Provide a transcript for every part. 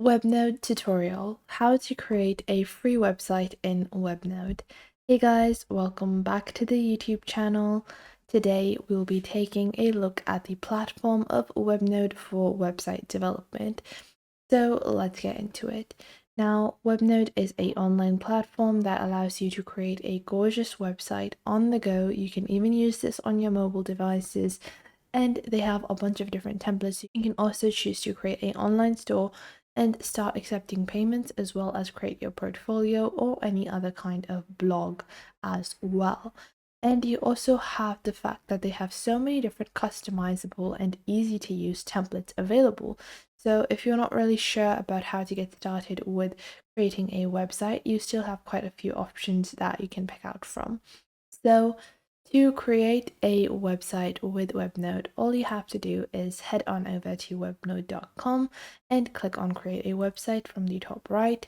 Webnode tutorial, how to create a free website in Webnode. Hey guys, welcome back to the YouTube channel. Today we'll be taking a look at the platform of Webnode for website development. So let's get into it. Now, Webnode is an online platform that allows you to create a gorgeous website on the go. You can even use this on your mobile devices, and they have a bunch of different templates. You can also choose to create an online store and start accepting payments, as well as create your portfolio or any other kind of blog as well. And you also have the fact that they have so many different customizable and easy to use templates available. So if you're not really sure about how to get started with creating a website, you still have quite a few options that you can pick out from. So to create a website with Webnode, all you have to do is head on over to webnode.com and click on create a website from the top right.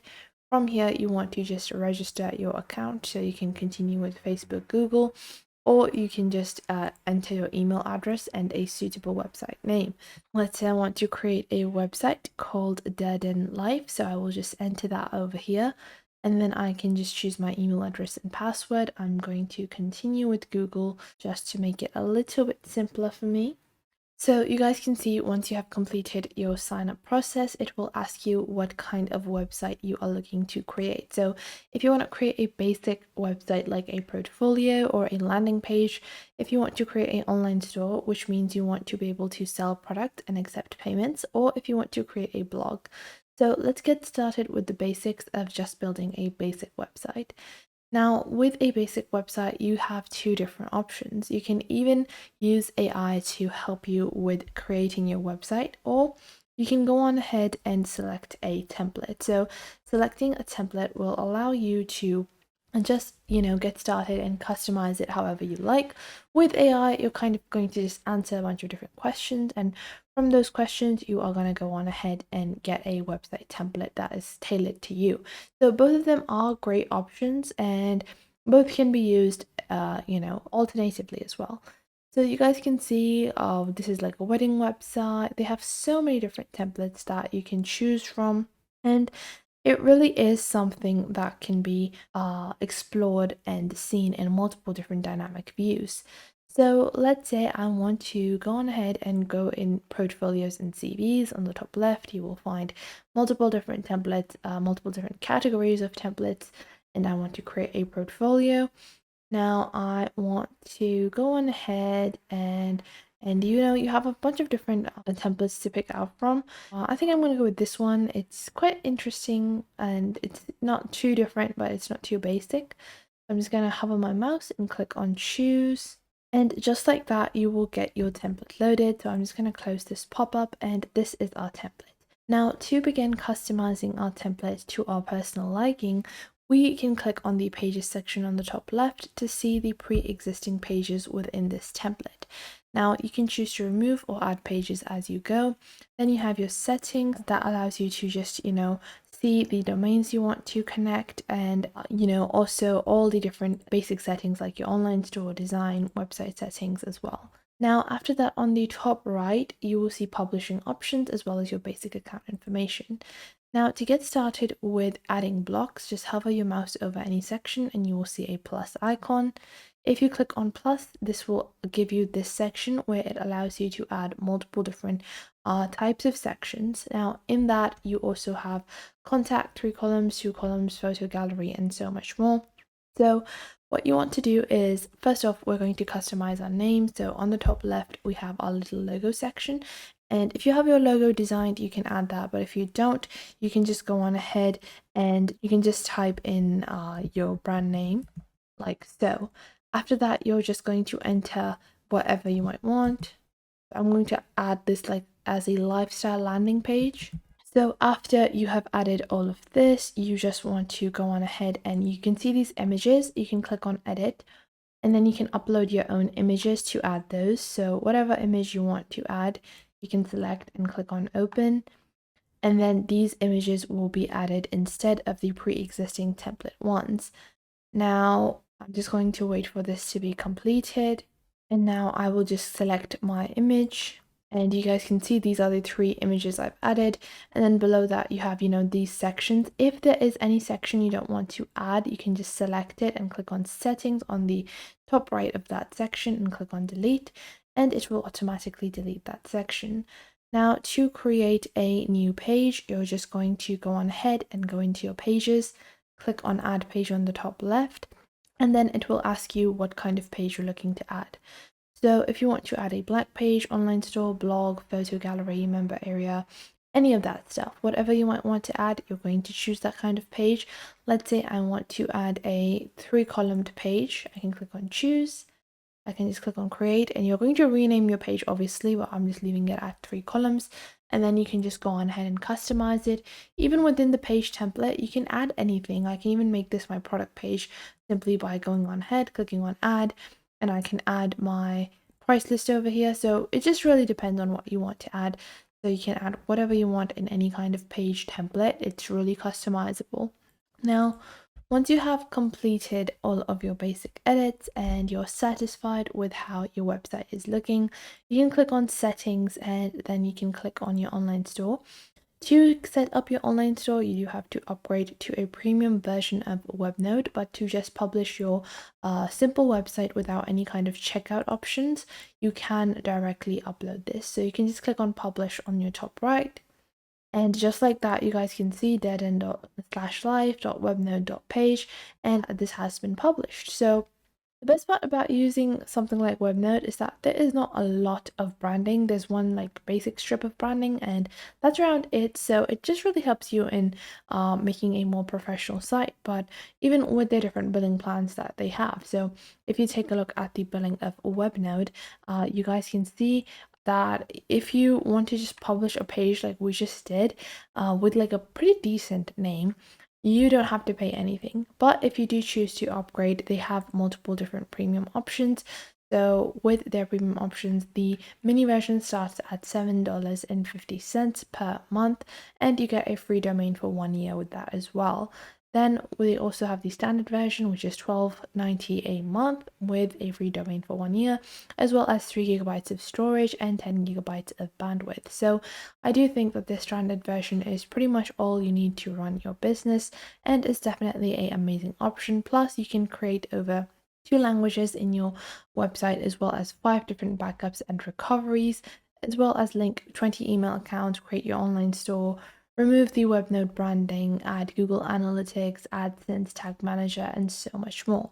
From here, you want to just register your account so you can continue with Facebook, Google, or you can just enter your email address and a suitable website name. Let's say I want to create a website called Dead End Life, so I will just enter that over here. And then I can just choose my email address and password. I'm going to continue with Google just to make it a little bit simpler for me. So you guys can see once you have completed your sign up process, it will ask you what kind of website you are looking to create. So if you want to create a basic website like a portfolio or a landing page, if you want to create an online store, which means you want to be able to sell product and accept payments, or if you want to create a blog. So let's get started with the basics of just building a basic website. Now, with a basic website, you have two different options. You can even use AI to help you with creating your website, or you can go on ahead and select a template. So selecting a template will allow you to just get started and customize it however you like. With AI, you're kind of going to just answer a bunch of different questions, and from those questions you are going to go on ahead and get a website template that is tailored to you. So both of them are great options, and both can be used alternatively as well. So you guys can see this is like a wedding website. They have so many different templates that you can choose from, and it really is something that can be explored and seen in multiple different dynamic views. So let's say I want to go on ahead and go in portfolios and CVs. On the top left, you will find multiple different templates, multiple different categories of templates, and I want to create a portfolio. Now I want to go on ahead and you have a bunch of different templates to pick out from. I think I'm going to go with this one. It's quite interesting and it's not too different, but it's not too basic. I'm just going to hover my mouse and click on choose. And just like that, you will get your template loaded. So I'm just going to close this pop-up, and this is our template. Now, to begin customizing our template to our personal liking, we can click on the pages section on the top left to see the pre-existing pages within this template. Now you can choose to remove or add pages as you go. Then you have your settings that allows you to just, see the domains you want to connect, and, also all the different basic settings like your online store, design, website settings as well. Now, after that, on the top right, you will see publishing options as well as your basic account information. Now, to get started with adding blocks, just hover your mouse over any section and you will see a plus icon. If you click on plus, this will give you this section where it allows you to add multiple different types of sections. Now, in that, you also have contact, 3 columns, 2 columns, photo gallery, and so much more. So what you want to do is, first off, we're going to customize our name. So on the top left, we have our little logo section. And if you have your logo designed, you can add that. But if you don't, you can just go on ahead and you can just type in your brand name like so. After that, you're just going to enter whatever you might want. I'm going to add this like as a lifestyle landing page. So after you have added all of this, you just want to go on ahead and you can see these images. You can click on edit, and then you can upload your own images to add those. So whatever image you want to add, you can select and click on open. And then these images will be added instead of the pre-existing template ones. Now, I'm just going to wait for this to be completed. And now I will just select my image And you guys can see these are the 3 images I've added. And then below that you have, these sections. If there is any section you don't want to add, you can just select it and click on settings on the top right of that section and click on delete, and it will automatically delete that section. Now to create a new page, you're just going to go on ahead and go into your pages, click on add page on the top left, and then it will ask you what kind of page you're looking to add. So if you want to add a blank page, online store, blog, photo gallery, member area, any of that stuff, whatever you might want to add, you're going to choose that kind of page. Let's say I want to add a 3-columned page. I can click on choose. I can just click on create, and you're going to rename your page obviously, but I'm just leaving it at 3 columns. And then you can just go on ahead and customize it. Even within the page template, you can add anything. I can even make this my product page simply by going on ahead, clicking on add, and I can add my price list over here. So it just really depends on what you want to add. So you can add whatever you want in any kind of page template. It's really customizable. Now, once you have completed all of your basic edits and you're satisfied with how your website is looking, you can click on settings and then you can click on your online store. To set up your online store, you do have to upgrade to a premium version of Webnode, but to just publish your simple website without any kind of checkout options, you can directly upload this. So you can just click on publish on your top right. And just like that, you guys can see deadend.live.webnode.page, and this has been published. So the best part about using something like Webnode is that there is not a lot of branding. There's one like basic strip of branding, and that's around it. So it just really helps you in making a more professional site, but even with the different billing plans that they have. So if you take a look at the billing of Webnode, you guys can see that if you want to just publish a page like we just did with like a pretty decent name, you don't have to pay anything. But if you do choose to upgrade, they have multiple different premium options. So with their premium options, the mini version starts at $7.50 per month, and you get a free domain for 1 year with that as well. Then we also have the standard version, which is $12.90 a month with a free domain for 1 year, as well as 3 gigabytes of storage and 10 gigabytes of bandwidth. So I do think that this standard version is pretty much all you need to run your business, and is definitely an amazing option. Plus, you can create over 2 languages in your website, as well as 5 different backups and recoveries, as well as link 20 email accounts, create your online store, remove the Webnode branding, add Google Analytics, AdSense, Tag Manager, and so much more.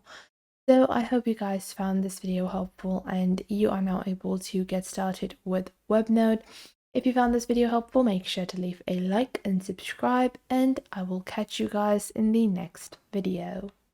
So I hope you guys found this video helpful and you are now able to get started with Webnode. If you found this video helpful, make sure to leave a like and subscribe, and I will catch you guys in the next video.